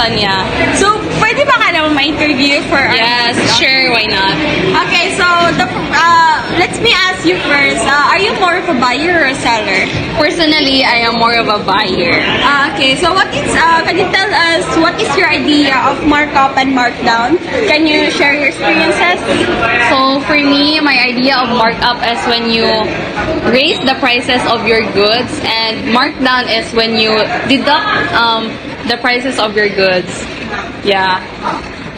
question, yeah. So, pwede ba ka naman ma-interview for our... Yes, sure, why not? Okay, so let me ask you first. Are you more of a buyer or a seller? Personally, I am more of a buyer. Okay, so can you tell us what is your idea of markup and markdown? Can you share your experiences? So for me, my idea of markup is when you raise the prices of your goods, and markdown is when you deduct the prices of your goods. Yeah.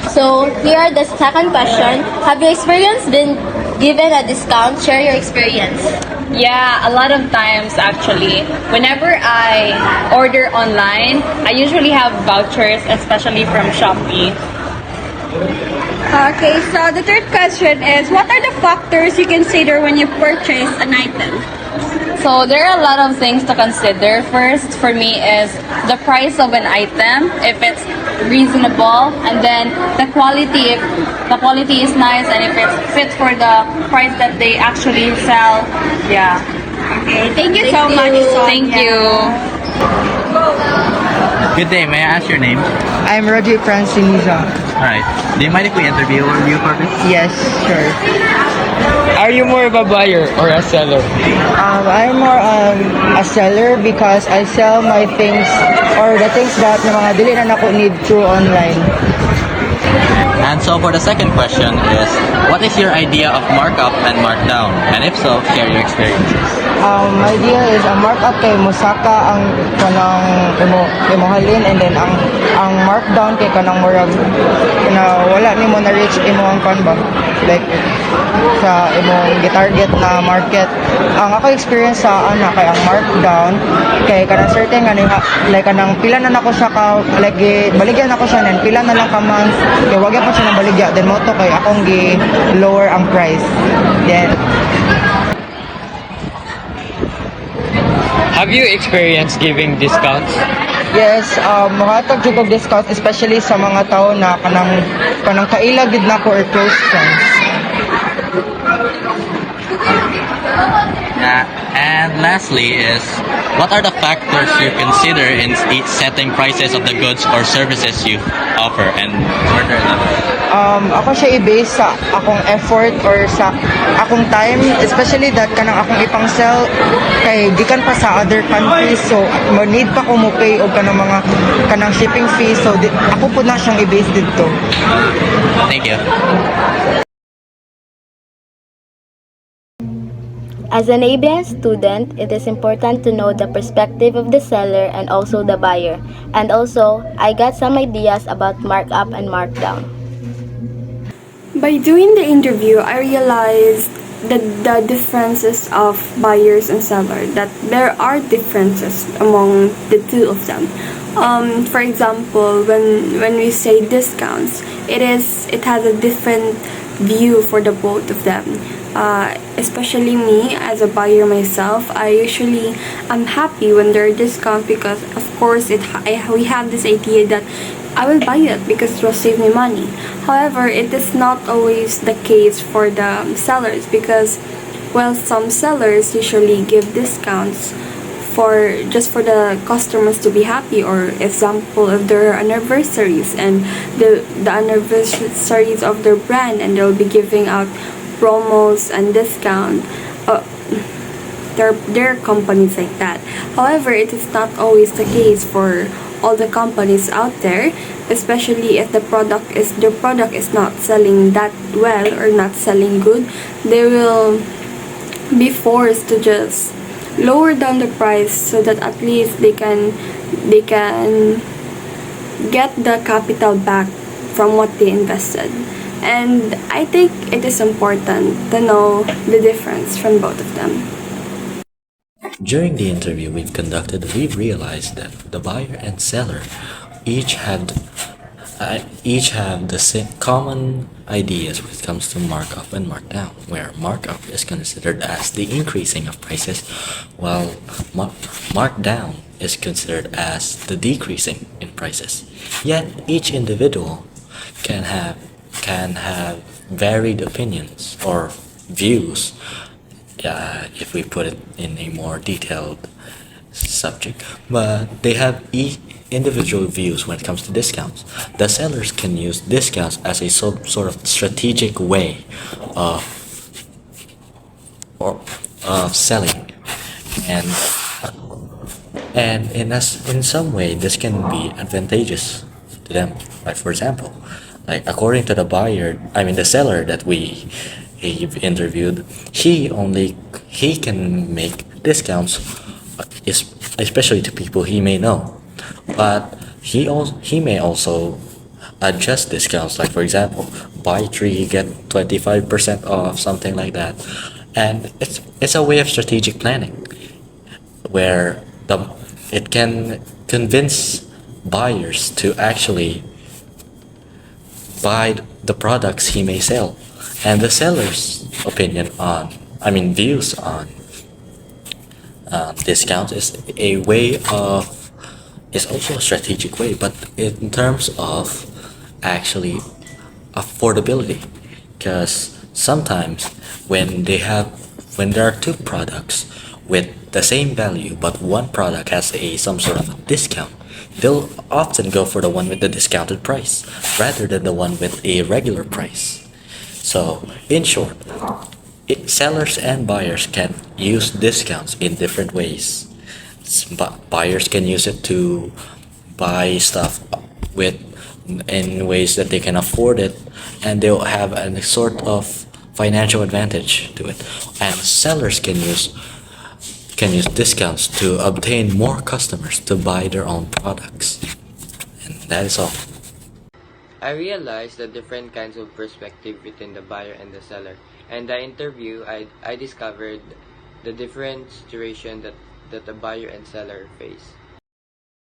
So, here are the second question. Have you experienced been given a discount? Share your experience. Yeah, a lot of times actually. Whenever I order online, I usually have vouchers, especially from Shopee. Okay, so the third question is, what are the factors you consider when you purchase an item? So there are a lot of things to consider. First, for me, is the price of an item, if it's reasonable, and then the quality, if the quality is nice, and if it fits for the price that they actually sell. Yeah. Okay, thank you so much, Sonia. Thank you. Good day, may I ask your name? I'm Roger Franciniza. Alright. Do you mind if we interview you for this? Yes, sure. Are you more of a buyer or a seller? I'm more a seller because I sell my things or the things that na mga dili na nako need through online. And so for the second question is, what is your idea of markup and markdown? And if so, share your experiences. My idea is ang markup kay musaka ang kanang imuhalin, and then ang markdown kay kanang murag na wala nimo na reach imo ang kanba, like sa imong gitarget na market. Ang ako experience sa ana kay ang markdown kay kanang certain nga like kanang pila na nako siya ka, like baligyan nako siya nen pila na lang ka month kay wag pa siya nang baligya, then mo to kay akong gi lower ang price. Then Have you experienced giving discounts? yes, makatag jud og discount especially sa mga tao na kanang kaila gid nako or close friends. Yeah. And lastly is, what are the factors you consider in setting prices of the goods or services you offer and order them? Ako siya i-base sa akong effort or sa akong time, especially that kanang akong ipang sell kay gikan pa sa other countries, so need pa ko mo pay og kanang shipping fee, so ako po na siyang i-base dito. Thank you. As an ABS student, it is important to know the perspective of the seller and also the buyer. And also, I got some ideas about markup and markdown. By doing the interview, I realized that the differences of buyers and sellers, that there are differences among the two of them. For example, when we say discounts, it has a different view for the both of them. Especially me as a buyer myself, I'm happy when there are discounts because of course we have this idea that I will buy it because it will save me money. However, it is not always the case for the sellers because, well, some sellers usually give discounts just for the customers to be happy, or example of their anniversaries and the anniversaries of their brand, and they'll be giving out promos and discount. There are companies like that. However, it is not always the case for all the companies out there, especially if their product is not selling that well or not selling good. They will be forced to just lower down the price so that at least they can get the capital back from what they invested. And I think it is important to know the difference from both of them. During the interview we've conducted, we've realized that the buyer and seller each have the same common ideas when it comes to markup and markdown, where markup is considered as the increasing of prices, while markdown is considered as the decreasing in prices. Yet each individual can have varied opinions or views, if we put it in a more detailed subject, but individual views when it comes to discounts. The sellers can use discounts as a sort of strategic way of of selling, and in some way this can be advantageous to them. Like for example, like according to the the seller that we've interviewed, he can make discounts, especially to people he may know, but he may also adjust discounts. Like for example, buy three get 25% off, something like that, and it's a way of strategic planning where it can convince buyers to actually buy the products he may sell. And the seller's views on discounts is also a strategic way, but in terms of actually affordability, because sometimes when there are two products with the same value, but one product has some sort of a discount, they'll often go for the one with the discounted price rather than the one with a regular price. So, in short, sellers and buyers can use discounts in different ways. Buyers can use it to buy stuff in ways that they can afford it, and they'll have a sort of financial advantage to it. And sellers can use discounts to obtain more customers to buy their own products. And that is all. I realized the different kinds of perspective between the buyer and the seller. And the interview, I discovered the different situation that the buyer and seller face.